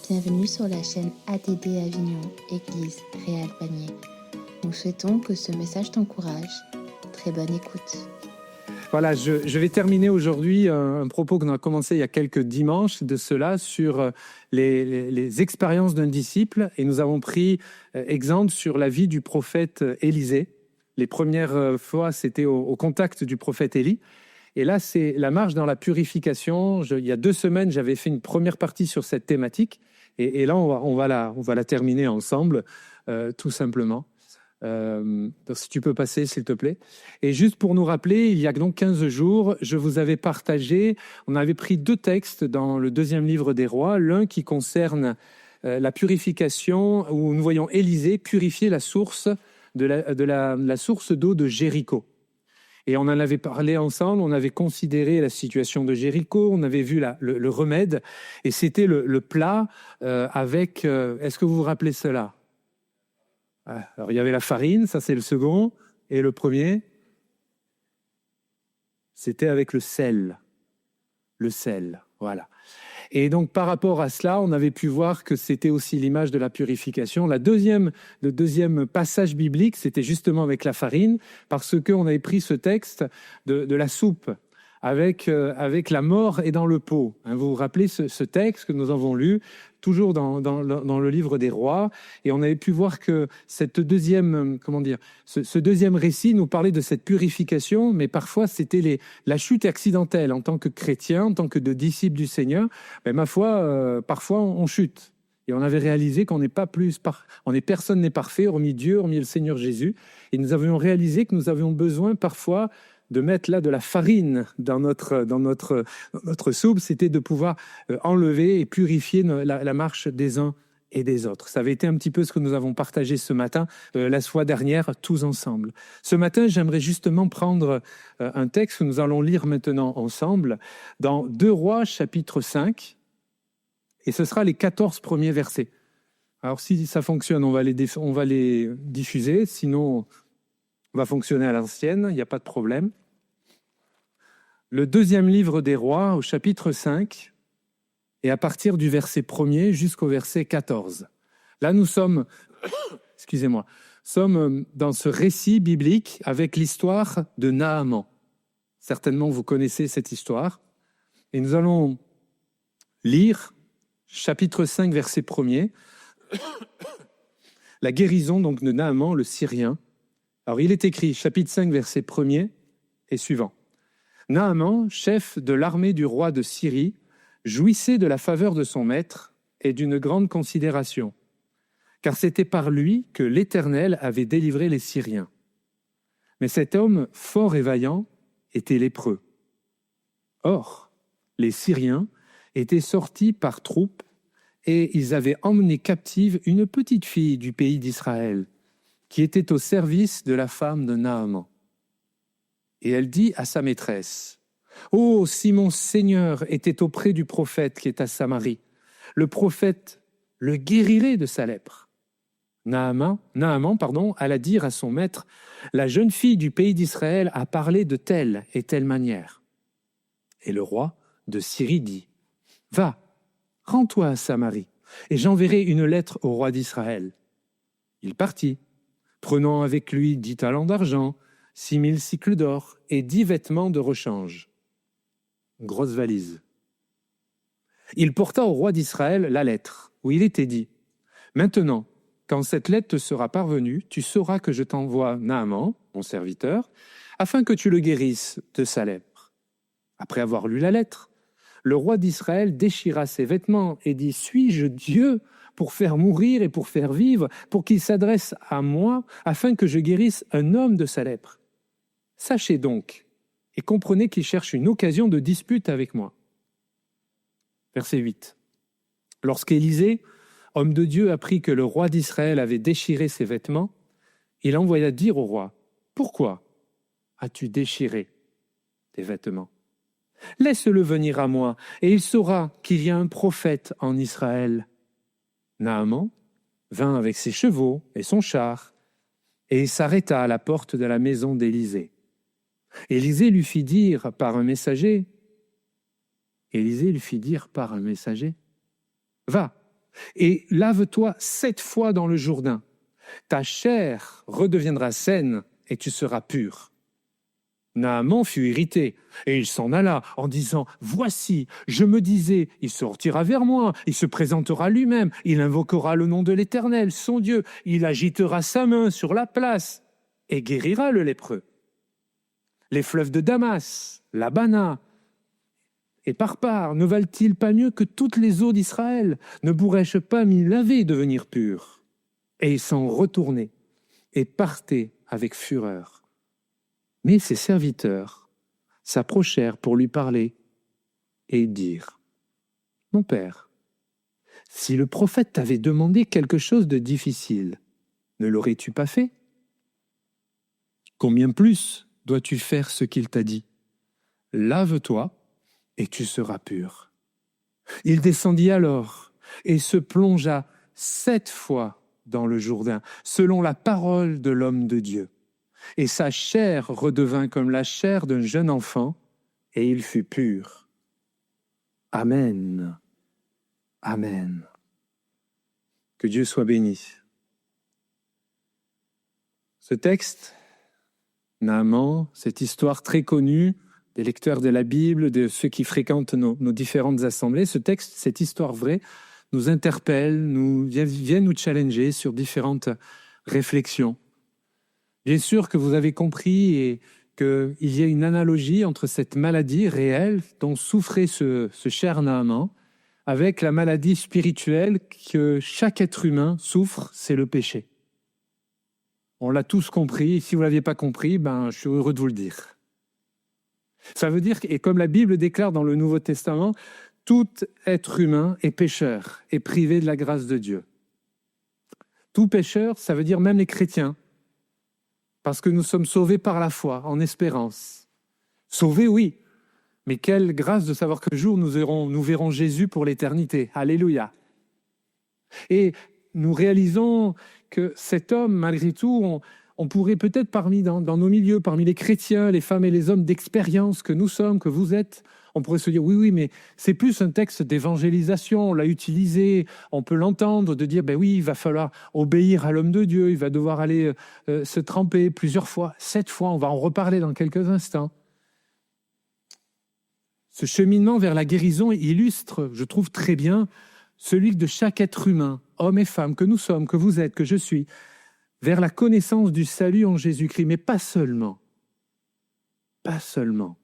Bienvenue sur la chaîne ATD Avignon, Église Réal Panier. Nous souhaitons que ce message t'encourage. Très bonne écoute. Voilà, je vais terminer aujourd'hui un propos qu'on a commencé il y a quelques dimanches de cela sur les expériences d'un disciple. Et nous avons pris exemple sur la vie du prophète Élisée. Les premières fois, c'était au contact du prophète Élie. Et là, c'est la marche dans la purification. Il y a 2 semaines, j'avais fait une première partie sur cette thématique. Et là, on va la terminer ensemble, tout simplement. Donc si tu peux passer, s'il te plaît. Et juste pour nous rappeler, il y a donc 15 jours, je vous avais partagé, on avait pris 2 textes dans le 2e livre des rois. L'un qui concerne la purification, où nous voyons Élisée purifier la source la source d'eau de Jéricho. Et on en avait parlé ensemble, on avait considéré la situation de Jéricho, on avait vu le remède, et c'était le plat avec... est-ce que vous vous rappelez cela ? Alors, il y avait la farine, ça c'est le second, et le premier, c'était avec le sel. Le sel, voilà. Et donc, par rapport à cela, on avait pu voir que c'était aussi l'image de la purification. Le deuxième passage biblique, c'était justement avec la farine, parce qu'on avait pris ce texte de la soupe, avec la mort et dans le pot. Vous vous rappelez ce texte que nous avons lu, toujours dans le livre des rois, et on avait pu voir que ce deuxième récit nous parlait de cette purification, mais parfois c'était la chute accidentelle. En tant que chrétien, en tant que de disciple du Seigneur, ma foi, parfois on chute. Et on avait réalisé personne n'est parfait, hormis Dieu, hormis le Seigneur Jésus. Et nous avions réalisé que nous avions besoin parfois de mettre là de la farine dans notre soupe, c'était de pouvoir enlever et purifier la marche des uns et des autres. Ça avait été un petit peu ce que nous avons partagé ce matin, la fois dernière, tous ensemble. Ce matin, j'aimerais justement prendre un texte que nous allons lire maintenant ensemble, dans 2 Rois, chapitre 5, et ce sera les 14 premiers versets. Alors si ça fonctionne, on va les diffuser, sinon on va fonctionner à l'ancienne, il n'y a pas de problème. Le 2e livre des rois, au chapitre 5, et à partir du verset 1er jusqu'au verset 14. Là, nous sommes dans ce récit biblique avec l'histoire de Naaman. Certainement, vous connaissez cette histoire. Et nous allons lire, chapitre 5, verset 1er, la guérison donc de Naaman, le Syrien. Alors, il est écrit, chapitre 5, verset 1er et suivant. Naaman, chef de l'armée du roi de Syrie, jouissait de la faveur de son maître et d'une grande considération, car c'était par lui que l'Éternel avait délivré les Syriens. Mais cet homme fort et vaillant était lépreux. Or, les Syriens étaient sortis par troupes et ils avaient emmené captive une petite fille du pays d'Israël, qui était au service de la femme de Naaman. Et elle dit à sa maîtresse, « Oh, si mon Seigneur était auprès du prophète qui est à Samarie, le prophète le guérirait de sa lèpre. » Naaman, alla dire à son maître, « La jeune fille du pays d'Israël a parlé de telle et telle manière. » Et le roi de Syrie dit, « Va, rends-toi à Samarie, et j'enverrai une lettre au roi d'Israël. » Il partit, prenant avec lui 10 talents d'argent, 6000 cycles d'or et 10 vêtements de rechange. Grosse valise. Il porta au roi d'Israël la lettre, où il était dit, « Maintenant, quand cette lettre te sera parvenue, tu sauras que je t'envoie Naaman, mon serviteur, afin que tu le guérisses de sa lèpre. » Après avoir lu la lettre, le roi d'Israël déchira ses vêtements et dit, « Suis-je Dieu pour faire mourir et pour faire vivre, pour qu'il s'adresse à moi, afin que je guérisse un homme de sa lèpre ? Sachez donc et comprenez qu'il cherche une occasion de dispute avec moi. » Verset 8. Lorsqu'Élisée, homme de Dieu, apprit que le roi d'Israël avait déchiré ses vêtements, il envoya dire au roi, « Pourquoi as-tu déchiré tes vêtements ? Laisse-le venir à moi, et il saura qu'il y a un prophète en Israël. » Naaman vint avec ses chevaux et son char, et il s'arrêta à la porte de la maison d'Élisée. Élisée lui fit dire par un messager, « Va, et lave-toi 7 fois dans le Jourdain. Ta chair redeviendra saine et tu seras pur. » Naaman fut irrité, et il s'en alla en disant « Voici, je me disais, il sortira vers moi, il se présentera lui-même, il invoquera le nom de l'Éternel, son Dieu, il agitera sa main sur la place et guérira le lépreux. Les fleuves de Damas, l'Abana et Parpar ne valent-ils pas mieux que toutes les eaux d'Israël? Ne pourrais-je pas m'y laver et devenir pur ?» Et ils s'en retournaient et partaient avec fureur. Mais ses serviteurs s'approchèrent pour lui parler et dirent « Mon père, si le prophète t'avait demandé quelque chose de difficile, ne l'aurais-tu pas fait? Combien plus dois-tu faire ce qu'il t'a dit? Lave-toi et tu seras pur. » Il descendit alors et se plongea 7 fois dans le Jourdain, selon la parole de l'homme de Dieu. Et sa chair redevint comme la chair d'un jeune enfant, et il fut pur. Amen. Amen. Que Dieu soit béni. Ce texte, Naaman, cette histoire très connue des lecteurs de la Bible, de ceux qui fréquentent nos différentes assemblées, ce texte, cette histoire vraie, nous interpelle, vient nous challenger sur différentes réflexions. Bien sûr que vous avez compris et qu'il y a une analogie entre cette maladie réelle dont souffrait ce cher Naaman avec la maladie spirituelle que chaque être humain souffre, c'est le péché. On l'a tous compris, si vous ne l'aviez pas compris, je suis heureux de vous le dire. Ça veut dire, et comme la Bible déclare dans le Nouveau Testament, tout être humain est pécheur et privé de la grâce de Dieu. Tout pécheur, ça veut dire même les chrétiens. Parce que nous sommes sauvés par la foi, en espérance. Sauvés, oui, mais quelle grâce de savoir qu'un jour nous verrons Jésus pour l'éternité. Alléluia. Et nous réalisons que cet homme, malgré tout, on pourrait peut-être dans nos milieux, parmi les chrétiens, les femmes et les hommes d'expérience que nous sommes, que vous êtes, on pourrait se dire, oui, mais c'est plus un texte d'évangélisation, on l'a utilisé, on peut l'entendre, de dire, oui, il va falloir obéir à l'homme de Dieu, il va devoir aller se tremper plusieurs fois, 7 fois, on va en reparler dans quelques instants. Ce cheminement vers la guérison illustre, je trouve très bien, celui de chaque être humain, homme et femme, que nous sommes, que vous êtes, que je suis, vers la connaissance du salut en Jésus-Christ, mais pas seulement. Pas seulement.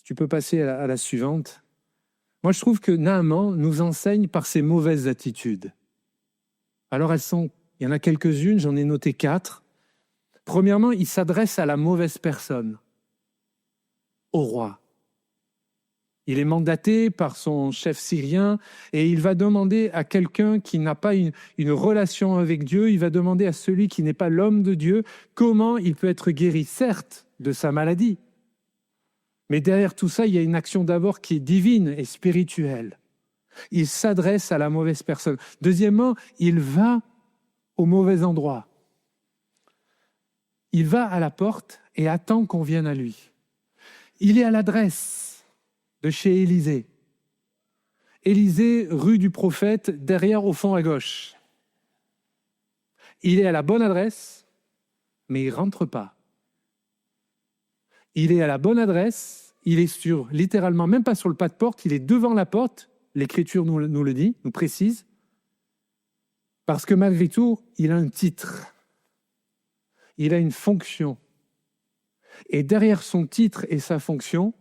Tu peux passer à la suivante. Moi, je trouve que Naaman nous enseigne par ses mauvaises attitudes. Alors, il y en a quelques-unes, j'en ai noté 4. Premièrement, il s'adresse à la mauvaise personne, au roi. Il est mandaté par son chef syrien et il va demander à quelqu'un qui n'a pas une relation avec Dieu, il va demander à celui qui n'est pas l'homme de Dieu comment il peut être guéri, certes, de sa maladie. Mais derrière tout ça, il y a une action d'abord qui est divine et spirituelle. Il s'adresse à la mauvaise personne. Deuxièmement, il va au mauvais endroit. Il va à la porte et attend qu'on vienne à lui. Il est à l'adresse de chez Élisée. Élisée, rue du Prophète, derrière au fond à gauche. Il est à la bonne adresse, mais il ne rentre pas. Il est à la bonne adresse, il est littéralement, même pas sur le pas de porte, il est devant la porte, l'Écriture nous le dit, nous précise, parce que malgré tout, il a un titre, il a une fonction. Et derrière son titre et sa fonction,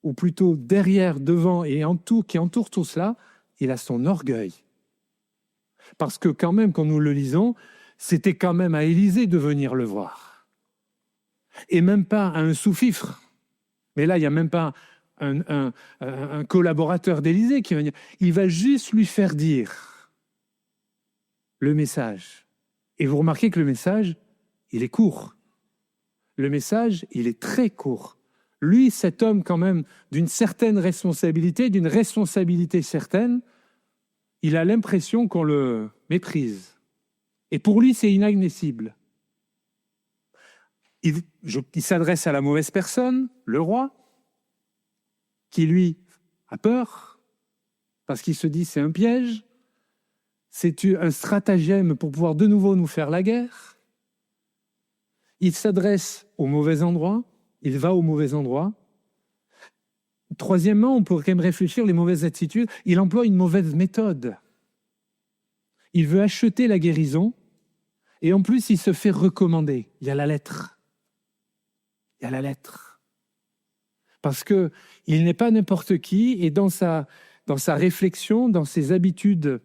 ou plutôt derrière, devant et qui entoure tout cela, il a son orgueil. Parce que quand même, quand nous le lisons, c'était quand même à Élisée de venir le voir. Et même pas à un sous-fifre. Mais là, il n'y a même pas un collaborateur d'Élisée qui va venir. Il va juste lui faire dire le message. Et vous remarquez que le message, il est court. Le message, il est très court. Lui, cet homme quand même, d'une certaine responsabilité, d'une responsabilité certaine, il a l'impression qu'on le méprise. Et pour lui, c'est inadmissible. Il s'adresse à la mauvaise personne, le roi, qui lui a peur, parce qu'il se dit c'est un piège, c'est un stratagème pour pouvoir de nouveau nous faire la guerre. Il s'adresse au mauvais endroit, il va au mauvais endroit. Troisièmement, on pourrait quand même réfléchir les mauvaises attitudes. Il emploie une mauvaise méthode. Il veut acheter la guérison et en plus, il se fait recommander. Il y a la lettre. Il y a la lettre. Parce qu'il n'est pas n'importe qui et dans sa réflexion, dans ses habitudes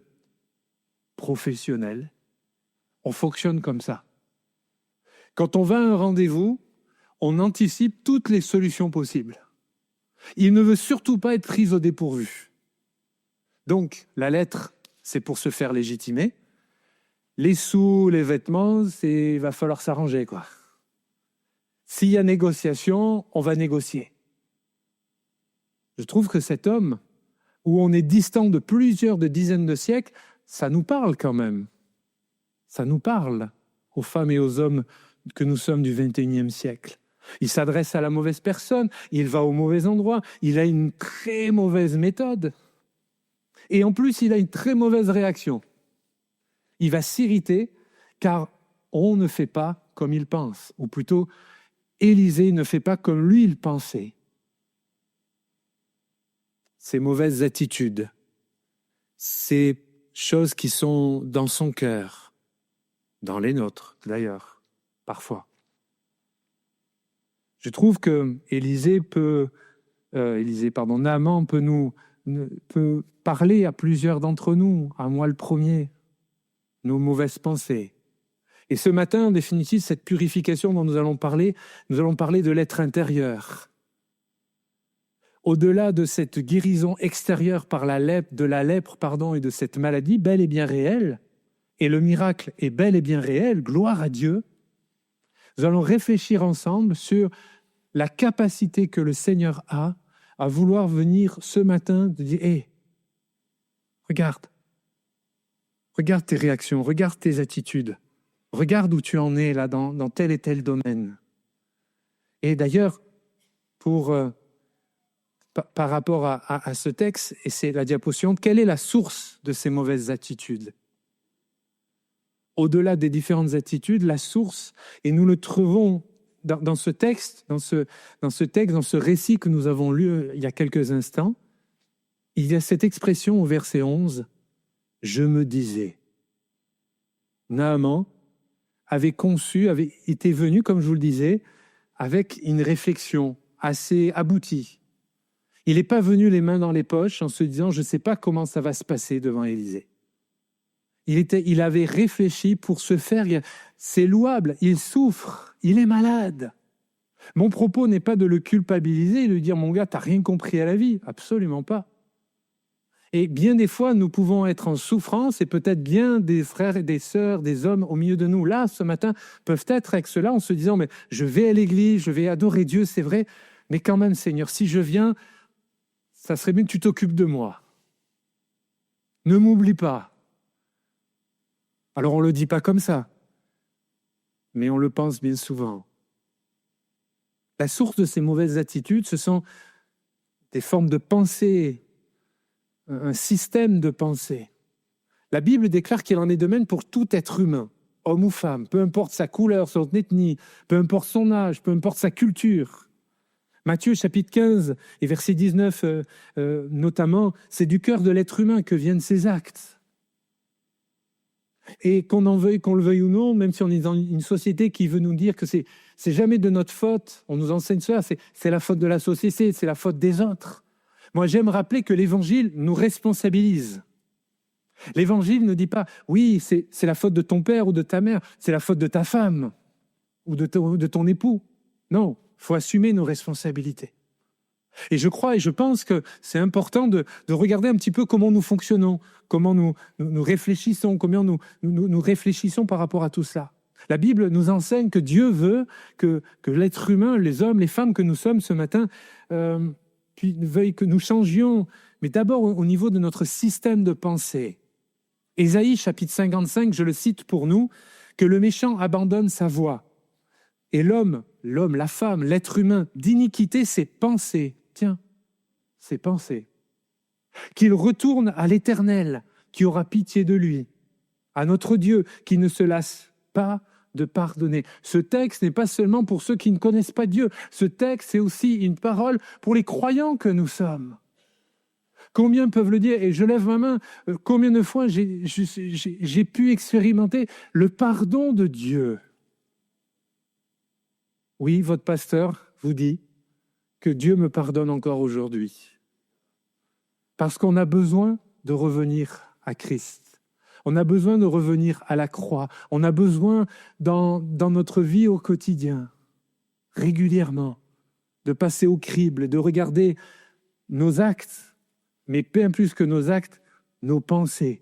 professionnelles, on fonctionne comme ça. Quand on va à un rendez-vous, on anticipe toutes les solutions possibles. Il ne veut surtout pas être pris au dépourvu. Donc, la lettre, c'est pour se faire légitimer. Les sous, les vêtements, il va falloir s'arranger, quoi. S'il y a négociation, on va négocier. Je trouve que cet homme, où on est distant de plusieurs dizaines de siècles, ça nous parle quand même. Ça nous parle aux femmes et aux hommes que nous sommes du XXIe siècle. Il s'adresse à la mauvaise personne, il va au mauvais endroit, il a une très mauvaise méthode. Et en plus, il a une très mauvaise réaction. Il va s'irriter car on ne fait pas comme il pense. Ou plutôt, Élisée ne fait pas comme lui il pensait. Ces mauvaises attitudes, ces choses qui sont dans son cœur, dans les nôtres d'ailleurs, parfois. Je trouve que Naaman peut parler à plusieurs d'entre nous, à moi le premier, nos mauvaises pensées. Et ce matin, en définitive, cette purification dont nous allons parler de l'être intérieur. Au-delà de cette guérison extérieure par de la lèpre et de cette maladie, bel et bien réelle, et le miracle est bel et bien réel, gloire à Dieu, nous allons réfléchir ensemble sur la capacité que le Seigneur a à vouloir venir ce matin de dire « Hé, regarde tes réactions, regarde tes attitudes, regarde où tu en es là dans tel et tel domaine. » Et d'ailleurs, par rapport à ce texte, et c'est la diapo suivante, quelle est la source de ces mauvaises attitudes ? Au-delà des différentes attitudes, la source, et nous le trouvons dans ce texte, dans ce récit que nous avons lu il y a quelques instants, il y a cette expression au verset 11, « Je me disais ». Naaman avait été venu, comme je vous le disais, avec une réflexion assez aboutie. Il n'est pas venu les mains dans les poches en se disant « je ne sais pas comment ça va se passer devant Élisée ». Il avait réfléchi pour se faire, c'est louable, il souffre, il est malade. Mon propos n'est pas de le culpabiliser et de lui dire « mon gars, tu n'as rien compris à la vie ». Absolument pas. Et bien des fois, nous pouvons être en souffrance et peut-être bien des frères et des sœurs, des hommes au milieu de nous, là, ce matin, peuvent être avec cela en se disant « mais je vais à l'église, je vais adorer Dieu, c'est vrai, mais quand même, Seigneur, si je viens, ça serait bien que tu t'occupes de moi. Ne m'oublie pas. » Alors on ne le dit pas comme ça, mais on le pense bien souvent. La source de ces mauvaises attitudes, ce sont des formes de pensée, un système de pensée. La Bible déclare qu'il en est de même pour tout être humain, homme ou femme, peu importe sa couleur, son ethnie, peu importe son âge, peu importe sa culture. Matthieu chapitre 15 et verset 19 notamment, c'est du cœur de l'être humain que viennent ces actes. Et qu'on le veuille ou non, même si on est dans une société qui veut nous dire que c'est jamais de notre faute, on nous enseigne ça, c'est la faute de la société, c'est la faute des autres. Moi, j'aime rappeler que l'Évangile nous responsabilise. L'Évangile ne dit pas, oui, c'est la faute de ton père ou de ta mère, c'est la faute de ta femme ou de ton époux. Non, il faut assumer nos responsabilités. Et je crois et je pense que c'est important de regarder un petit peu comment nous fonctionnons, comment nous réfléchissons, comment nous réfléchissons par rapport à tout cela. La Bible nous enseigne que Dieu veut que l'être humain, les hommes, les femmes que nous sommes ce matin, veuille que nous changions, mais d'abord au niveau de notre système de pensée. Ésaïe chapitre 55, je le cite pour nous, que le méchant abandonne sa voie. Et l'homme, la femme, l'être humain, d'iniquité ses pensées. Tiens, ses pensées. qu'il retourne à l'Éternel qui aura pitié de lui, à notre Dieu qui ne se lasse pas de pardonner. Ce texte n'est pas seulement pour ceux qui ne connaissent pas Dieu, ce texte est aussi une parole pour les croyants que nous sommes. Combien peuvent le dire? Et je lève ma main, combien de fois j'ai pu expérimenter le pardon de Dieu? Oui, votre pasteur vous dit que Dieu me pardonne encore aujourd'hui. Parce qu'on a besoin de revenir à Christ. On a besoin de revenir à la croix. On a besoin, dans notre vie au quotidien, régulièrement, de passer au crible, de regarder nos actes, mais bien plus que nos actes, nos pensées.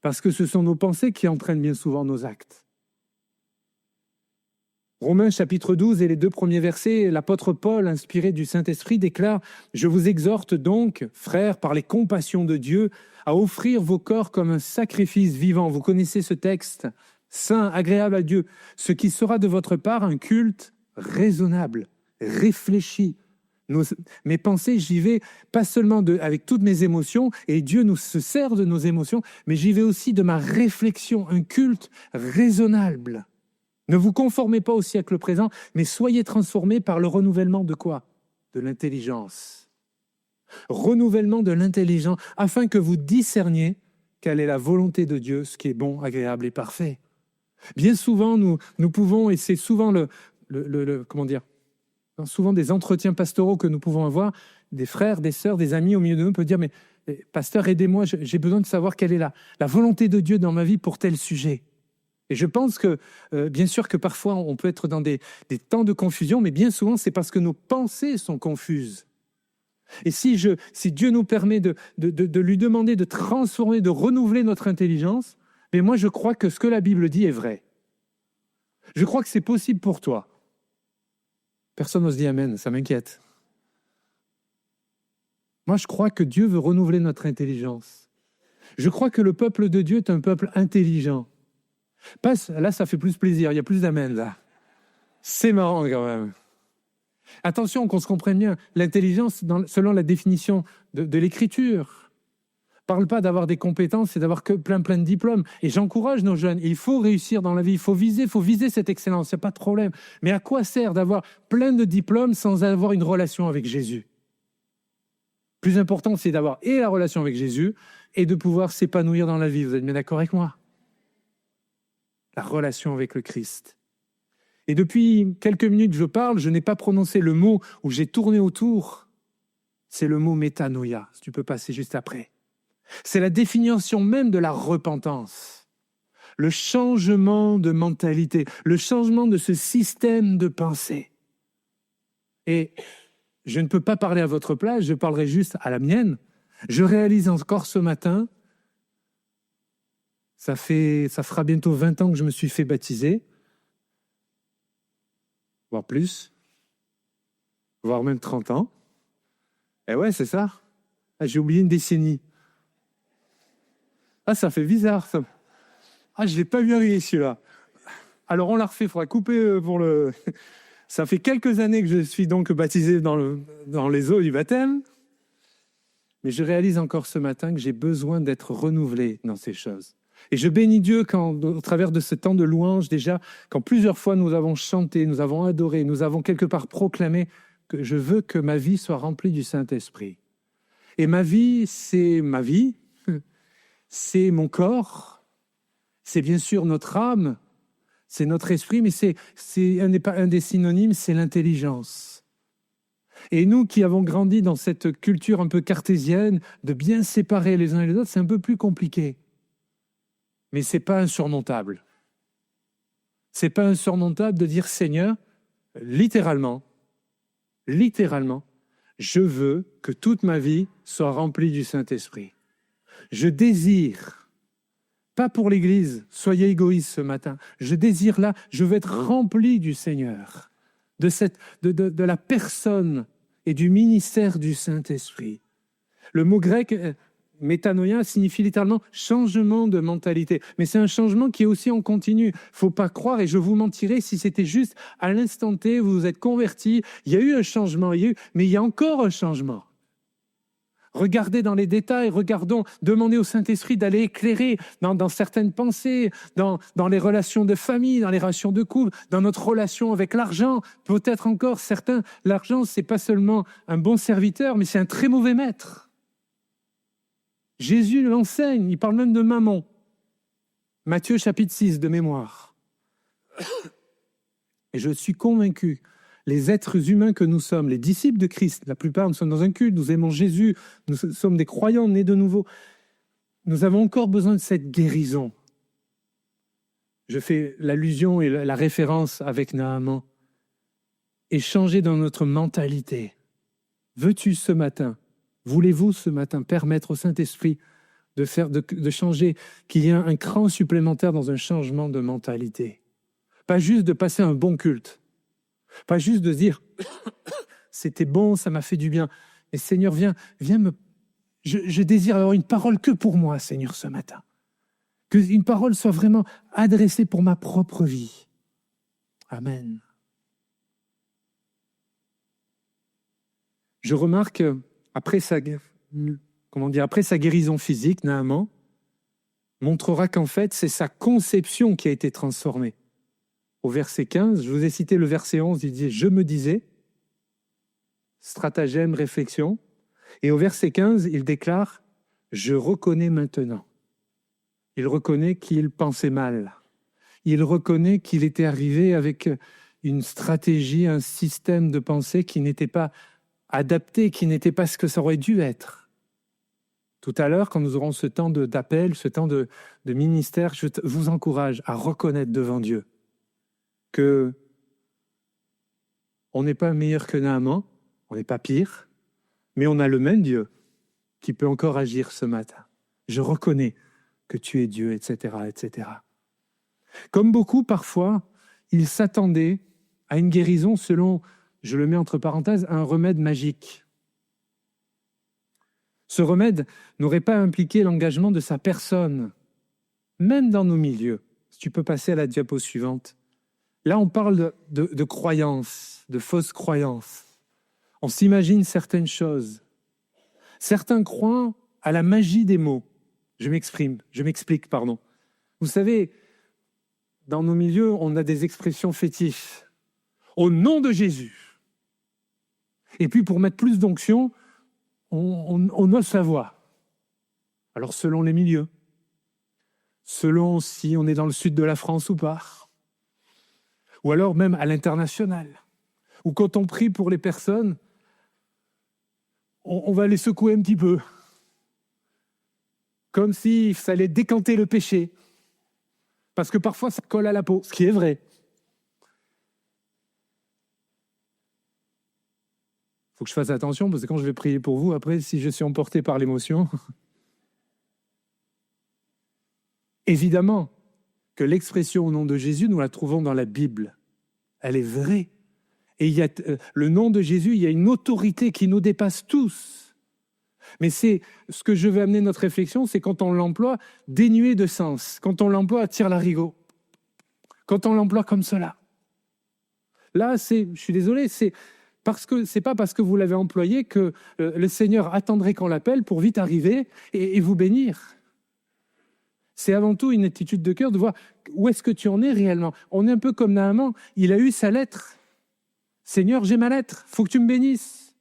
Parce que ce sont nos pensées qui entraînent bien souvent nos actes. Romains chapitre 12 et les 2 premiers versets, l'apôtre Paul, inspiré du Saint-Esprit, déclare « Je vous exhorte donc, frères, par les compassions de Dieu, à offrir vos corps comme un sacrifice vivant. » Vous connaissez ce texte, saint, agréable à Dieu, ce qui sera de votre part un culte raisonnable, réfléchi. Mes pensées, j'y vais pas seulement avec toutes mes émotions, et Dieu nous se sert de nos émotions, mais j'y vais aussi de ma réflexion, un culte raisonnable. Ne vous conformez pas au siècle présent, mais soyez transformés par le renouvellement de quoi? De l'intelligence. Renouvellement de l'intelligence, afin que vous discerniez quelle est la volonté de Dieu, ce qui est bon, agréable et parfait. Bien souvent, nous pouvons, et c'est souvent souvent des entretiens pastoraux que nous pouvons avoir, des frères, des sœurs, des amis au milieu de nous peuvent dire « Mais pasteur, aidez-moi, j'ai besoin de savoir quelle est la volonté de Dieu dans ma vie pour tel sujet. » Et je pense que, bien sûr que parfois on peut être dans des temps de confusion, mais bien souvent c'est parce que nos pensées sont confuses. Et si Dieu nous permet de lui demander de transformer, de renouveler notre intelligence, mais moi je crois que ce que la Bible dit est vrai. Je crois que c'est possible pour toi. Personne n'ose dire amen, ça m'inquiète. Moi je crois que Dieu veut renouveler notre intelligence. Je crois que le peuple de Dieu est un peuple intelligent. Là, ça fait plus plaisir, il y a plus d'amen là. C'est marrant quand même. Attention qu'on se comprenne bien, l'intelligence, selon la définition de l'Écriture, parle pas d'avoir des compétences et d'avoir que plein de diplômes. Et j'encourage nos jeunes, il faut réussir dans la vie, il faut viser cette excellence, il n'y a pas de problème. Mais à quoi sert d'avoir plein de diplômes sans avoir une relation avec Jésus? Plus important, c'est d'avoir et la relation avec Jésus et de pouvoir s'épanouir dans la vie. Vous êtes bien d'accord avec moi? La relation avec le Christ. Et depuis quelques minutes, je n'ai pas prononcé le mot où j'ai tourné autour. C'est le mot métanoïa, si tu peux passer juste après. C'est la définition même de la repentance. Le changement de mentalité, le changement de ce système de pensée. Et je ne peux pas parler à votre place, je parlerai juste à la mienne. Je réalise encore ce matin, ça fera bientôt 20 ans que je me suis fait baptiser, voire plus, voire même 30 ans. Et ouais, c'est ça. Ah, j'ai oublié une décennie. Ah, ça fait bizarre, ça. Ah, je ne l'ai pas vu arriver, celui-là. Alors, on l'a refait, il faudra couper pour le... Ça fait quelques années que je suis donc baptisé dans les eaux du baptême, mais je réalise encore ce matin que j'ai besoin d'être renouvelé dans ces choses. Et je bénis Dieu au travers de ce temps de louange, déjà, quand plusieurs fois nous avons chanté, nous avons adoré, nous avons quelque part proclamé que je veux que ma vie soit remplie du Saint-Esprit. Et ma vie, c'est mon corps, c'est bien sûr notre âme, c'est notre esprit, mais c'est un des synonymes, c'est l'intelligence. Et nous qui avons grandi dans cette culture un peu cartésienne, de bien séparer les uns et les autres, c'est un peu plus compliqué. Mais ce n'est pas insurmontable. Ce n'est pas insurmontable de dire, Seigneur, littéralement, je veux que toute ma vie soit remplie du Saint-Esprit. Je désire, pas pour l'Église, soyez égoïstes ce matin, je désire là, je veux être rempli du Seigneur, de la personne et du ministère du Saint-Esprit. Le mot grec, métanoïa, signifie littéralement changement de mentalité. Mais c'est un changement qui est aussi en continu. Il ne faut pas croire, et je vous mentirais, si c'était juste à l'instant T, vous vous êtes convertis, il y a eu un changement, mais il y a encore un changement. Regardez dans les détails, demandez au Saint-Esprit d'aller éclairer dans certaines pensées, dans les relations de famille, dans les relations de couple, dans notre relation avec l'argent. Peut-être encore certains, l'argent, c'est pas seulement un bon serviteur, mais c'est un très mauvais maître. Jésus l'enseigne, il parle même de mammon. Matthieu chapitre 6 de mémoire. Et je suis convaincu, les êtres humains que nous sommes, les disciples de Christ, la plupart nous sommes dans un culte, nous aimons Jésus, nous sommes des croyants nés de nouveau. Nous avons encore besoin de cette guérison. Je fais l'allusion et la référence avec Naaman. Et changer dans notre mentalité. Veux-tu ce matin, voulez-vous ce matin permettre au Saint-Esprit de changer, qu'il y ait un cran supplémentaire dans un changement de mentalité. Pas juste de passer un bon culte. Pas juste de se dire « c'était bon, ça m'a fait du bien ». Et Seigneur, viens me... Je désire avoir une parole que pour moi, Seigneur, ce matin. Qu'une parole soit vraiment adressée pour ma propre vie. Amen. Je remarque, après sa guérison physique, Naaman montrera qu'en fait, c'est sa conception qui a été transformée. Au verset 15, je vous ai cité le verset 11, il dit « Je me disais », stratagème, réflexion. Et au verset 15, il déclare « Je reconnais maintenant ». Il reconnaît qu'il pensait mal. Il reconnaît qu'il était arrivé avec une stratégie, un système de pensée qui n'était pas adapté, qui n'était pas ce que ça aurait dû être. Tout à l'heure, quand nous aurons ce temps d'appel, ce temps de ministère, je vous encourage à reconnaître devant Dieu que on n'est pas meilleur que Naaman, on n'est pas pire, mais on a le même Dieu qui peut encore agir ce matin. Je reconnais que tu es Dieu, etc., etc. Comme beaucoup, parfois, ils s'attendaient à une guérison selon, je le mets entre parenthèses, un remède magique. Ce remède n'aurait pas impliqué l'engagement de sa personne, même dans nos milieux. Si tu peux passer à la diapo suivante. Là, on parle de croyances, de fausses croyances. On s'imagine certaines choses. Certains croient à la magie des mots. Je m'explique. Vous savez, dans nos milieux, on a des expressions fétiches. Au nom de Jésus. Et puis, pour mettre plus d'onction, on ose sa voix. Alors, selon les milieux, selon si on est dans le sud de la France ou pas, ou alors même à l'international, ou quand on prie pour les personnes, on va les secouer un petit peu, comme s'il fallait décanter le péché, parce que parfois ça colle à la peau, ce qui est vrai. Il faut que je fasse attention, parce que quand je vais prier pour vous, après, si je suis emporté par l'émotion, évidemment que l'expression au nom de Jésus, nous la trouvons dans la Bible. Elle est vraie. Et il y a le nom de Jésus, il y a une autorité qui nous dépasse tous. Mais c'est ce que je veux amener notre réflexion, c'est quand on l'emploie dénué de sens, quand on l'emploie à tire-larigot, quand on l'emploie comme cela. Là, je suis désolé, c'est pas parce que vous l'avez employé que le Seigneur attendrait qu'on l'appelle pour vite arriver et vous bénir. C'est avant tout une attitude de cœur de voir où est-ce que tu en es réellement. On est un peu comme Naaman, il a eu sa lettre. Seigneur, j'ai ma lettre, faut que tu me bénisses.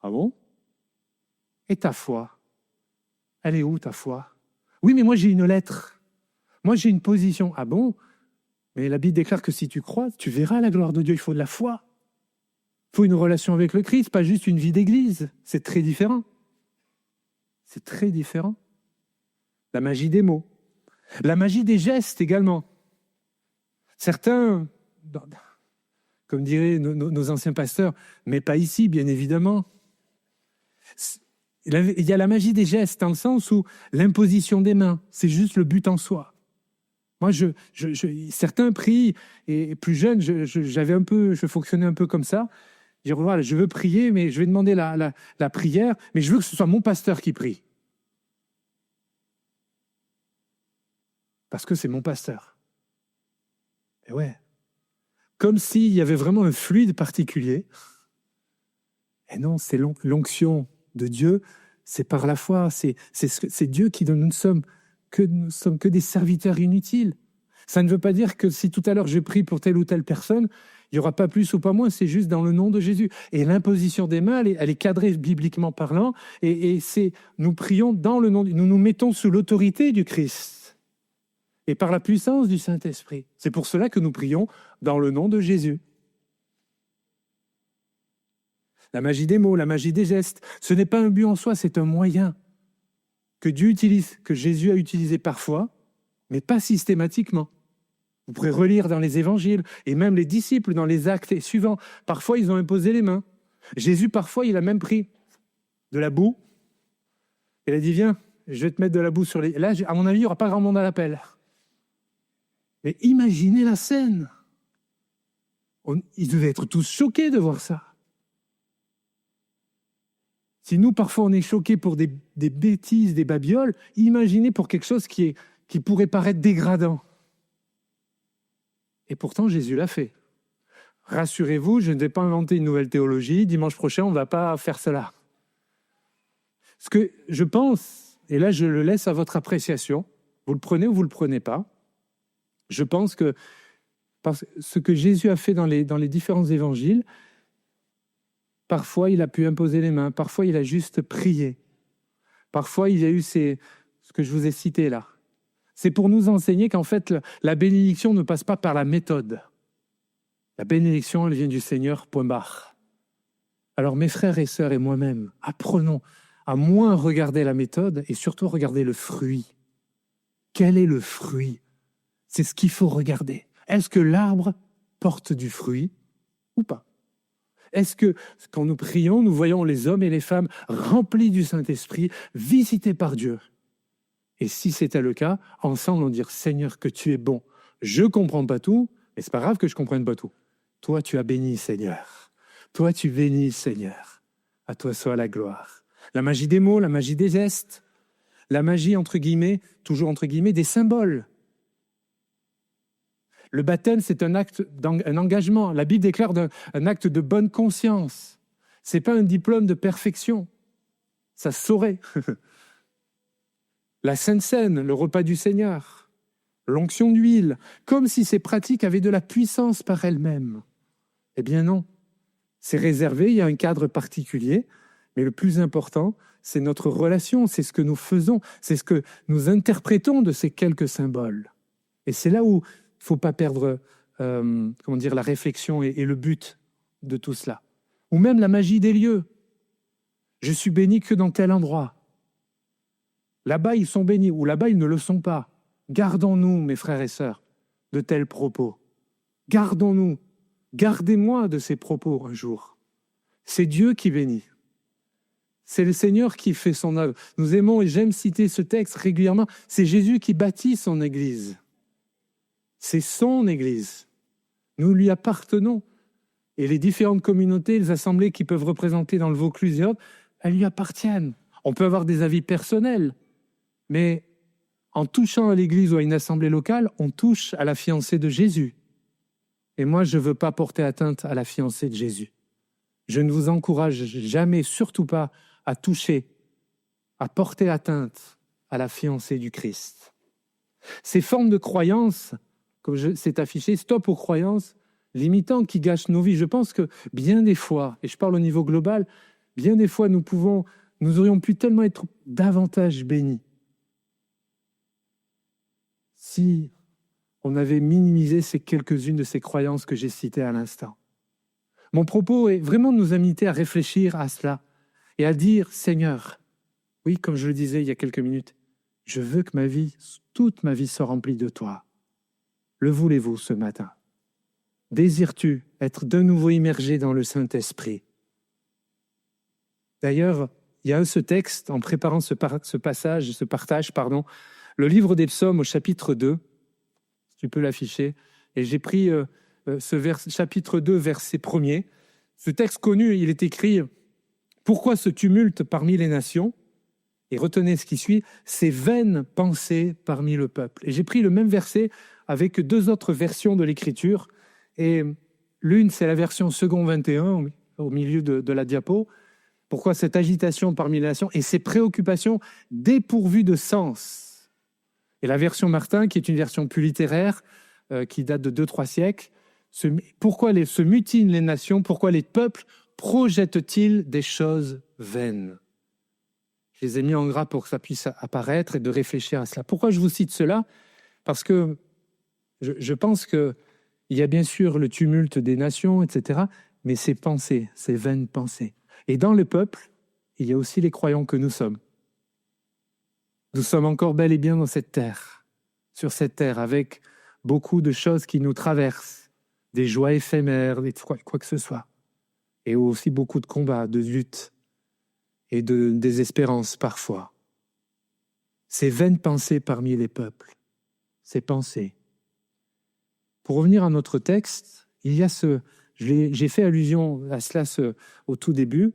Ah bon? Et ta foi? Elle est où ta foi? Oui, mais moi j'ai une lettre. Moi j'ai une position. Ah bon? Mais la Bible déclare que si tu crois, tu verras la gloire de Dieu. Il faut de la foi. Il faut une relation avec le Christ, pas juste une vie d'église. C'est très différent. C'est très différent. La magie des mots. La magie des gestes également. Certains, comme diraient nos anciens pasteurs, mais pas ici, bien évidemment. Il y a la magie des gestes, dans le sens où l'imposition des mains, c'est juste le but en soi. Moi, certains prient, et plus jeune, je fonctionnais un peu comme ça. Dire, voilà, je veux prier, mais je vais demander la prière, mais je veux que ce soit mon pasteur qui prie. Parce que c'est mon pasteur. Et ouais. Comme s'il y avait vraiment un fluide particulier. Et non, c'est l'onction de Dieu c'est par la foi, c'est Dieu qui donne. Nous ne sommes que des serviteurs inutiles. Ça ne veut pas dire que si tout à l'heure je prie pour telle ou telle personne, il n'y aura pas plus ou pas moins, c'est juste dans le nom de Jésus. Et l'imposition des mains, elle est cadrée bibliquement parlant, et nous prions dans le nom, nous nous mettons sous l'autorité du Christ et par la puissance du Saint-Esprit. C'est pour cela que nous prions dans le nom de Jésus. La magie des mots, la magie des gestes, ce n'est pas un but en soi, c'est un moyen que Dieu utilise, que Jésus a utilisé parfois, mais pas systématiquement. Vous pourrez relire dans les évangiles, et même les disciples dans les actes suivants. Parfois, ils ont imposé les mains. Jésus, parfois, il a même pris de la boue. Il a dit, viens, je vais te mettre de la boue sur les... Là, à mon avis, il n'y aura pas grand monde à l'appel. Mais imaginez la scène. Ils devaient être tous choqués de voir ça. Si nous, parfois, on est choqués pour des bêtises, des babioles, imaginez pour quelque chose qui pourrait paraître dégradant. Et pourtant, Jésus l'a fait. Rassurez-vous, je ne vais pas inventer une nouvelle théologie. Dimanche prochain, on ne va pas faire cela. Ce que je pense, et là, je le laisse à votre appréciation, vous le prenez ou vous ne le prenez pas, je pense que ce que Jésus a fait dans les différents évangiles, parfois, il a pu imposer les mains, parfois, il a juste prié. Parfois, il y a eu ce que je vous ai cité là. C'est pour nous enseigner qu'en fait, la bénédiction ne passe pas par la méthode. La bénédiction, elle vient du Seigneur, point barre. Alors, mes frères et sœurs et moi-même, apprenons à moins regarder la méthode et surtout regarder le fruit. Quel est le fruit? C'est ce qu'il faut regarder. Est-ce que l'arbre porte du fruit ou pas? Est-ce que, quand nous prions, nous voyons les hommes et les femmes remplis du Saint-Esprit, visités par Dieu? Et si c'était le cas, ensemble, on dit « Seigneur, que tu es bon. Je ne comprends pas tout, mais ce n'est pas grave que je ne comprenne pas tout. Toi, tu as béni, Seigneur. Toi, tu bénis, Seigneur. À toi soit la gloire. » La magie des mots, la magie des gestes, la magie, entre guillemets, toujours entre guillemets, des symboles. Le baptême, c'est un acte, un engagement. La Bible déclare un acte de bonne conscience. Ce n'est pas un diplôme de perfection. Ça se saurait. La Sainte Seine, le repas du Seigneur, l'onction d'huile, comme si ces pratiques avaient de la puissance par elles-mêmes. Eh bien non, c'est réservé, il y a un cadre particulier, mais le plus important, c'est notre relation, c'est ce que nous faisons, c'est ce que nous interprétons de ces quelques symboles. Et c'est là où il ne faut pas perdre la réflexion et le but de tout cela. Ou même la magie des lieux. Je suis béni que dans tel endroit. Là-bas, ils sont bénis, ou là-bas, ils ne le sont pas. Gardons-nous, mes frères et sœurs, de tels propos. Gardons-nous. Gardez-moi de ces propos un jour. C'est Dieu qui bénit. C'est le Seigneur qui fait son œuvre. Nous aimons, et j'aime citer ce texte régulièrement, c'est Jésus qui bâtit son Église. C'est son Église. Nous lui appartenons. Et les différentes communautés, les assemblées qui peuvent représenter dans le Vaucluse et autres, elles lui appartiennent. On peut avoir des avis personnels, mais en touchant à l'Église ou à une assemblée locale, on touche à la fiancée de Jésus. Et moi, je ne veux pas porter atteinte à la fiancée de Jésus. Je ne vous encourage jamais, surtout pas, à toucher, à porter atteinte à la fiancée du Christ. Ces formes de croyances, comme c'est affiché, stop aux croyances limitantes qui gâchent nos vies. Je pense que bien des fois, et je parle au niveau global, bien des fois nous aurions pu tellement être davantage bénis si on avait minimisé ces quelques-unes de ces croyances que j'ai citées à l'instant. Mon propos est vraiment de nous inviter à réfléchir à cela et à dire, Seigneur, oui, comme je le disais il y a quelques minutes, je veux que toute ma vie soit remplie de toi. Le voulez-vous ce matin? Désires-tu être de nouveau immergé dans le Saint-Esprit? D'ailleurs, il y a ce texte, en préparant ce partage, le livre des psaumes au chapitre 2, si tu peux l'afficher, et j'ai pris chapitre 2, verset 1er. Ce texte connu, il est écrit « Pourquoi ce tumulte parmi les nations ?» Et retenez ce qui suit, « Ces vaines pensées parmi le peuple ». Et j'ai pris le même verset avec deux autres versions de l'Écriture, et l'une, c'est la version second 21, au milieu de la diapo, Pourquoi cette agitation parmi les nations et ces préoccupations dépourvues de sens? Et la version Martin, qui est une version plus littéraire, qui date de 2-3 siècles, pourquoi se mutinent les nations? Pourquoi les peuples projettent-ils des choses vaines? Je les ai mis en gras pour que ça puisse apparaître et de réfléchir à cela. Pourquoi je vous cite cela? Parce que je pense qu'il y a bien sûr le tumulte des nations, etc., mais ces pensées, ces vaines pensées. Et dans le peuple, il y a aussi les croyants que nous sommes. Nous sommes encore bel et bien dans cette terre, sur cette terre, avec beaucoup de choses qui nous traversent, des joies éphémères, quoi que ce soit. Et aussi beaucoup de combats, de luttes et de désespérance parfois. Ces vaines pensées parmi les peuples, ces pensées. Pour revenir à notre texte, il y a j'ai fait allusion à cela au tout début.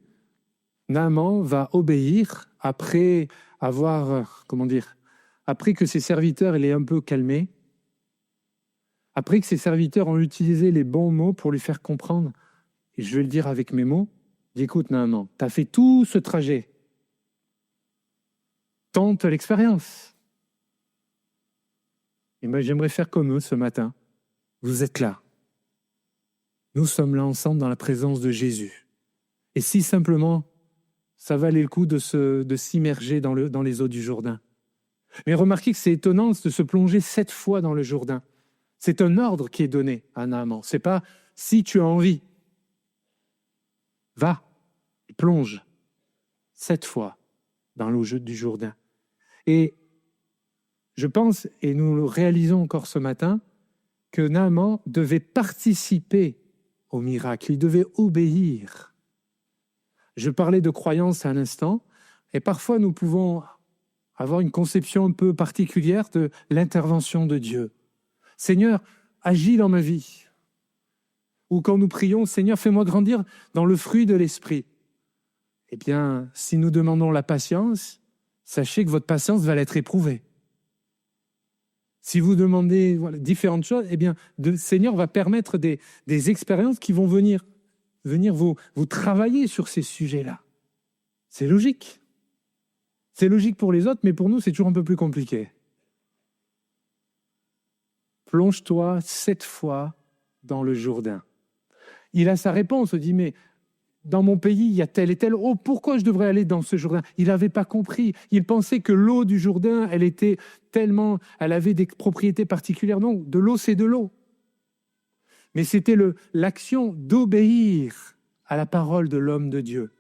Naaman va obéir après après que ses serviteurs l'aient un peu calmé, après que ses serviteurs ont utilisé les bons mots pour lui faire comprendre, et je vais le dire avec mes mots, écoute Naaman, tu as fait tout ce trajet, tente l'expérience. Et moi j'aimerais faire comme eux ce matin. Vous êtes là. Nous sommes là ensemble dans la présence de Jésus. Et si simplement, ça valait le coup de s'immerger dans les eaux du Jourdain. Mais remarquez que c'est étonnant de se plonger 7 fois dans le Jourdain. C'est un ordre qui est donné à Naaman. C'est pas si tu as envie. Va, plonge 7 fois dans l'eau du Jourdain. Et je pense, et nous le réalisons encore ce matin, que Naaman devait participer au miracle, il devait obéir. Je parlais de croyance à l'instant, et parfois nous pouvons avoir une conception un peu particulière de l'intervention de Dieu. Seigneur, agis dans ma vie. Ou quand nous prions, Seigneur, fais-moi grandir dans le fruit de l'esprit. Eh bien, si nous demandons la patience, sachez que votre patience va l'être éprouvée. Si vous demandez différentes choses, eh bien, le Seigneur va permettre des expériences qui vont venir vous travailler sur ces sujets-là. C'est logique. C'est logique pour les autres, mais pour nous, c'est toujours un peu plus compliqué. Plonge-toi 7 fois dans le Jourdain. Il a sa réponse, il dit, mais dans mon pays, il y a tel et tel. Oh, pourquoi je devrais aller dans ce Jourdain? Il n'avait pas compris. Il pensait que l'eau du Jourdain, elle avait des propriétés particulières. Non, de l'eau, c'est de l'eau. Mais c'était l'action d'obéir à la parole de l'homme de Dieu.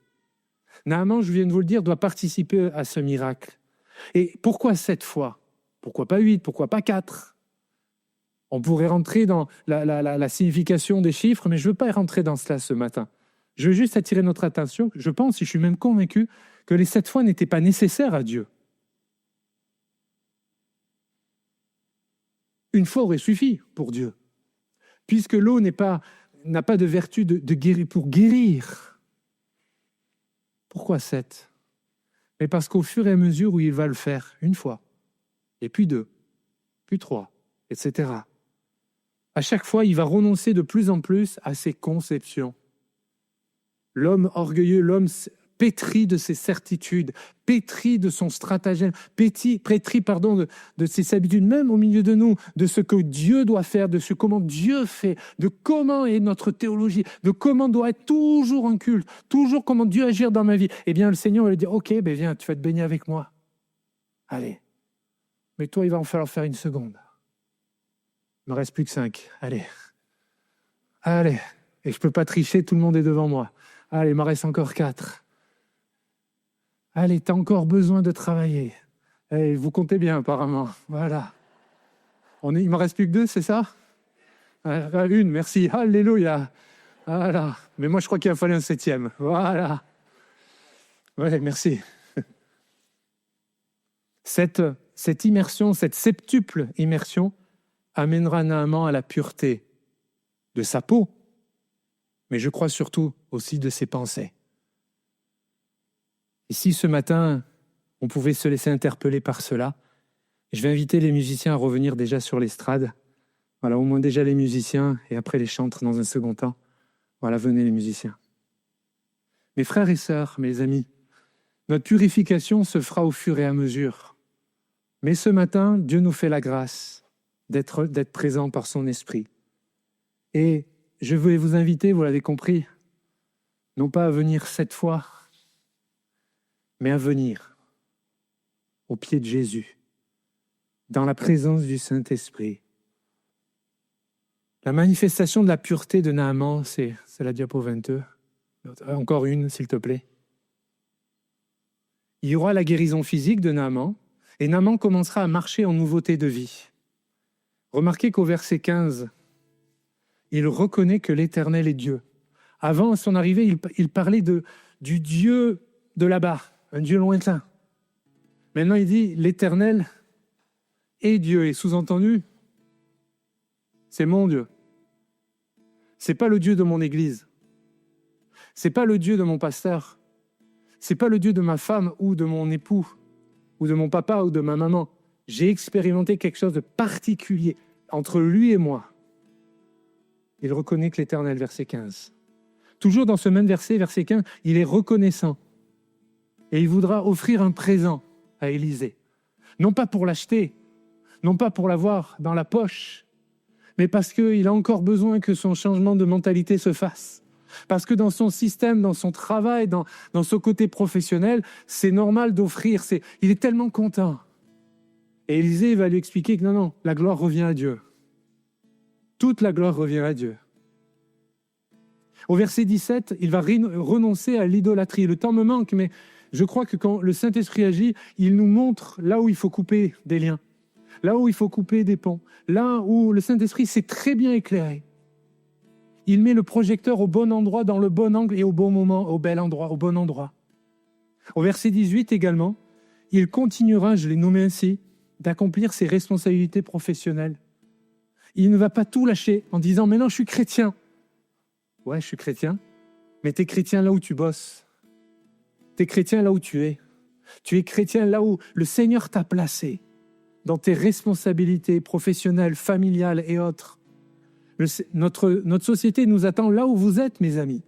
Naaman, je viens de vous le dire, doit participer à ce miracle. Et pourquoi 7 fois? Pourquoi pas 8? Pourquoi pas 4? On pourrait rentrer dans la signification des chiffres, mais je ne veux pas rentrer dans cela ce matin. Je veux juste attirer notre attention. Je pense, et je suis même convaincu, que les 7 fois n'étaient pas nécessaires à Dieu. Une fois aurait suffi pour Dieu, puisque l'eau n'a pas de vertu de guérir, pour guérir. Pourquoi 7? Mais parce qu'au fur et à mesure où il va le faire, une fois, et puis 2, puis 3, etc., à chaque fois, il va renoncer de plus en plus à ses conceptions. L'homme orgueilleux, l'homme pétri de ses certitudes, pétri de son stratagème, pétri de ses habitudes, même au milieu de nous, de ce que Dieu doit faire, de comment Dieu fait, de comment est notre théologie, de comment doit être toujours un culte, toujours comment Dieu agir dans ma vie. Eh bien, le Seigneur va lui dire, ok, viens, tu vas te baigner avec moi. Allez. Mais toi, il va en falloir faire une seconde. Il ne me reste plus que 5. Allez. Et je ne peux pas tricher, tout le monde est devant moi. Allez, il m'en reste encore 4. Allez, tu as encore besoin de travailler. Hey, vous comptez bien, apparemment. Voilà. Il ne m'en reste plus que 2, c'est ça? 1, merci. Alléluia. Voilà. Mais moi, je crois qu'il a fallu un 7e. Voilà. Ouais, merci. Cette immersion, cette septuple immersion, amènera Naaman à la pureté de sa peau, mais je crois surtout aussi de ses pensées. Et si ce matin, on pouvait se laisser interpeller par cela, je vais inviter les musiciens à revenir déjà sur l'estrade. Voilà, au moins déjà les musiciens, et après les chantres dans un second temps. Voilà, venez les musiciens. Mes frères et sœurs, mes amis, notre purification se fera au fur et à mesure. Mais ce matin, Dieu nous fait la grâce d'être présent par son esprit. Et je vais vous inviter, vous l'avez compris, non pas à venir cette fois, mais à venir au pied de Jésus, dans la présence du Saint-Esprit. La manifestation de la pureté de Naaman, c'est la diapo 22. Encore une, s'il te plaît. Il y aura la guérison physique de Naaman, et Naaman commencera à marcher en nouveauté de vie. Remarquez qu'au verset 15, il reconnaît que l'Éternel est Dieu. Avant, à son arrivée, il parlait du Dieu de là-bas, un Dieu lointain. Maintenant, il dit l'Éternel est Dieu, et sous-entendu, c'est mon Dieu. C'est pas le Dieu de mon église. C'est pas le Dieu de mon pasteur. C'est pas le Dieu de ma femme ou de mon époux ou de mon papa ou de ma maman. J'ai expérimenté quelque chose de particulier entre lui et moi. Il reconnaît que l'Éternel, verset 15. Toujours dans ce même verset, verset 15, il est reconnaissant. Et il voudra offrir un présent à Élisée. Non pas pour l'acheter, non pas pour l'avoir dans la poche, mais parce qu'il a encore besoin que son changement de mentalité se fasse. Parce que dans son système, dans son travail, dans son côté professionnel, c'est normal d'offrir. Il est tellement content. Et Élisée va lui expliquer que non, la gloire revient à Dieu. Toute la gloire revient à Dieu. Au verset 17, il va renoncer à l'idolâtrie. Le temps me manque, mais je crois que quand le Saint-Esprit agit, il nous montre là où il faut couper des liens, là où il faut couper des ponts, là où le Saint-Esprit s'est très bien éclairé. Il met le projecteur au bon endroit, dans le bon angle et au bon moment, au bel endroit, au bon endroit. Au verset 18 également, il continuera, je l'ai nommé ainsi, d'accomplir ses responsabilités professionnelles. Il ne va pas tout lâcher en disant « Mais non, je suis chrétien ». Ouais, je suis chrétien, mais tu es chrétien là où tu bosses. Tu es chrétien là où tu es. Tu es chrétien là où le Seigneur t'a placé, dans tes responsabilités professionnelles, familiales et autres. Notre société nous attend là où vous êtes, mes amis.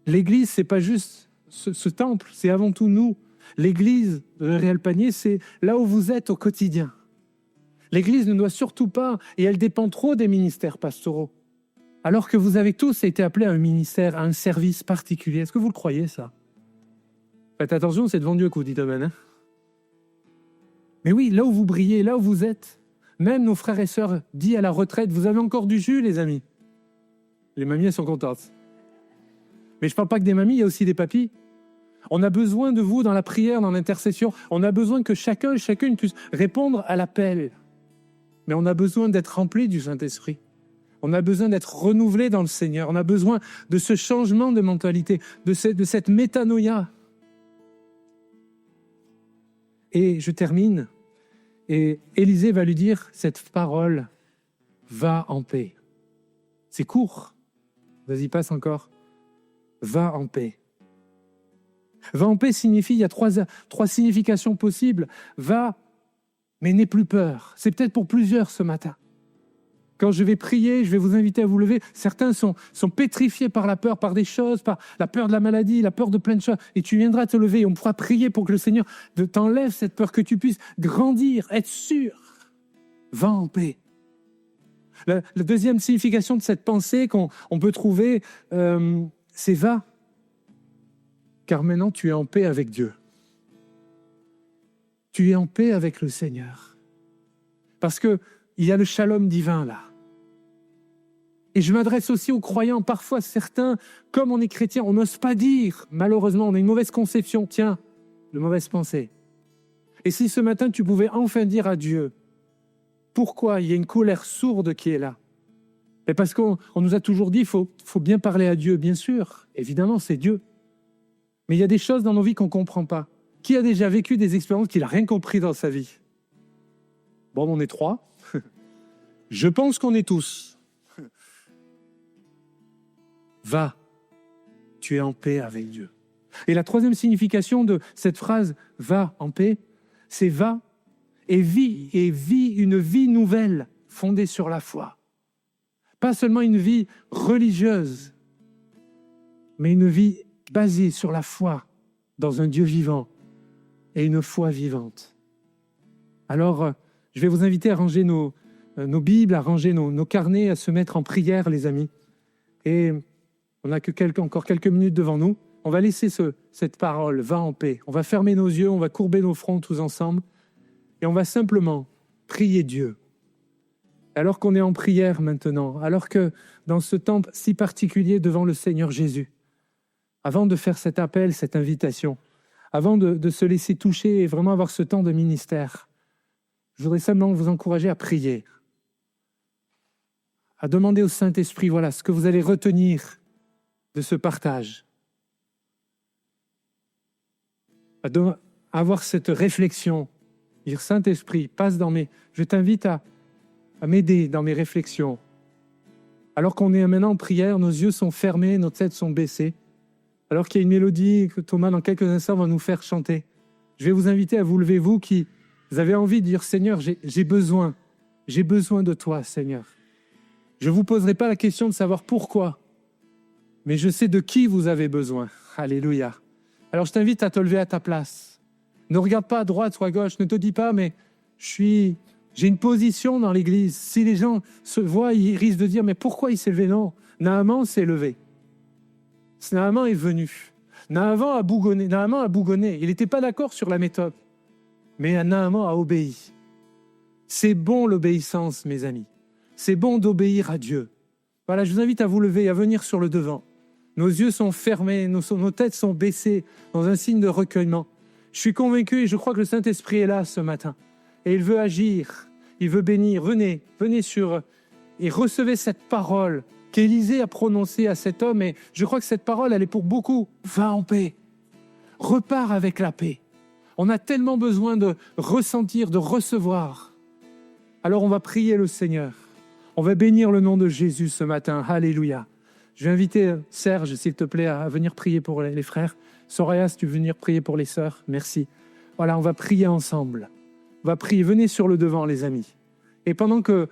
L'Église, ce n'est pas juste ce temple, c'est avant tout nous. L'Église de Réal Panier, c'est là où vous êtes au quotidien. L'Église ne doit surtout pas, et elle dépend trop des ministères pastoraux, alors que vous avez tous été appelés à un ministère, à un service particulier. Est-ce que vous le croyez, ça? Faites attention, c'est devant Dieu que vous dites amen. Hein? Mais oui, là où vous brillez, là où vous êtes, même nos frères et sœurs dits à la retraite, vous avez encore du jus, les amis. Les mamies, elles sont contentes. Mais je ne parle pas que des mamies, il y a aussi des papis. On a besoin de vous dans la prière, dans l'intercession. On a besoin que chacun et chacune puisse répondre à l'appel. Mais on a besoin d'être rempli du Saint-Esprit. On a besoin d'être renouvelé dans le Seigneur. On a besoin de ce changement de mentalité, de cette métanoïa. Et je termine. Et Élisée va lui dire cette parole, va en paix. C'est court. Vas-y, passe encore. Va en paix. Va en paix signifie, il y a trois significations possibles. Va, mais n'aie plus peur. C'est peut-être pour plusieurs ce matin. Quand je vais prier, je vais vous inviter à vous lever. Certains sont pétrifiés par la peur, par des choses, par la peur de la maladie, la peur de plein de choses. Et tu viendras te lever et on pourra prier pour que le Seigneur t'enlève cette peur, que tu puisses grandir, être sûr. Va en paix. La deuxième signification de cette pensée qu'on peut trouver, c'est va. Car maintenant tu es en paix avec Dieu. Tu es en paix avec le Seigneur. Parce qu'il y a le shalom divin là. Et je m'adresse aussi aux croyants. Parfois, certains, comme on est chrétien, on n'ose pas dire. Malheureusement, on a une mauvaise conception. Tiens, de mauvaises pensées. Et si ce matin, tu pouvais enfin dire à Dieu, pourquoi il y a une colère sourde qui est là? Et parce qu'on nous a toujours dit, il faut bien parler à Dieu, bien sûr. Évidemment, c'est Dieu. Mais il y a des choses dans nos vies qu'on ne comprend pas. Qui a déjà vécu des expériences qu'il n'a rien compris dans sa vie? Bon, on est 3. Je pense qu'on est tous. Va, tu es en paix avec Dieu. Et la troisième signification de cette phrase « va en paix », c'est « va et vis une vie nouvelle fondée sur la foi ». Pas seulement une vie religieuse, mais une vie basée sur la foi dans un Dieu vivant et une foi vivante. Alors, je vais vous inviter à ranger nos Bibles, à ranger nos carnets, à se mettre en prière, les amis. Et on n'a encore quelques minutes devant nous. On va laisser cette parole, va en paix. On va fermer nos yeux, on va courber nos fronts tous ensemble et on va simplement prier Dieu. Alors qu'on est en prière maintenant, alors que dans ce temps si particulier devant le Seigneur Jésus, avant de faire cet appel, cette invitation, avant de se laisser toucher et vraiment avoir ce temps de ministère, je voudrais simplement vous encourager à prier, à demander au Saint-Esprit, voilà, ce que vous allez retenir de ce partage, à avoir cette réflexion, dire Saint-Esprit, passe dans mes... Je t'invite à m'aider dans mes réflexions. Alors qu'on est maintenant en prière, nos yeux sont fermés, nos têtes sont baissées, alors qu'il y a une mélodie que Thomas, dans quelques instants, va nous faire chanter. Je vais vous inviter à vous lever, vous qui avez envie de dire, Seigneur, j'ai besoin de toi, Seigneur. Je ne vous poserai pas la question de savoir pourquoi, mais je sais de qui vous avez besoin. Alléluia. Alors je t'invite à te lever à ta place. Ne regarde pas à droite ou à gauche, ne te dis pas, mais j'ai une position dans l'église. Si les gens se voient, ils risquent de dire, mais pourquoi il s'est levé? Non, Naaman s'est levé. Naaman est venu. Naaman a bougonné. Il n'était pas d'accord sur la méthode. Mais Naaman a obéi. C'est bon l'obéissance, mes amis. C'est bon d'obéir à Dieu. Voilà, je vous invite à vous lever, à venir sur le devant. Nos yeux sont fermés, nos têtes sont baissées dans un signe de recueillement. Je suis convaincu et je crois que le Saint-Esprit est là ce matin. Et il veut agir, il veut bénir. Venez et recevez cette parole qu'Élisée a prononcée à cet homme. Et je crois que cette parole, elle est pour beaucoup. Va en paix. Repars avec la paix. On a tellement besoin de ressentir, de recevoir. Alors on va prier le Seigneur. On va bénir le nom de Jésus ce matin. Alléluia. Je vais inviter Serge, s'il te plaît, à venir prier pour les frères. Soraya, si tu veux venir prier pour les sœurs, merci. Voilà, on va prier ensemble. On va prier. Venez sur le devant, les amis. Et pendant que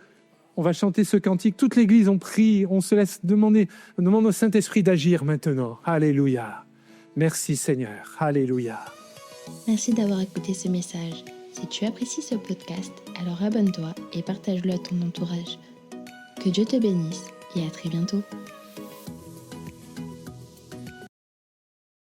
on va chanter ce cantique, toute l'église, on prie, on se laisse demander, on demande au Saint-Esprit d'agir maintenant. Alléluia. Merci Seigneur. Alléluia. Merci d'avoir écouté ce message. Si tu apprécies ce podcast, alors abonne-toi et partage-le à ton entourage. Que Dieu te bénisse et à très bientôt.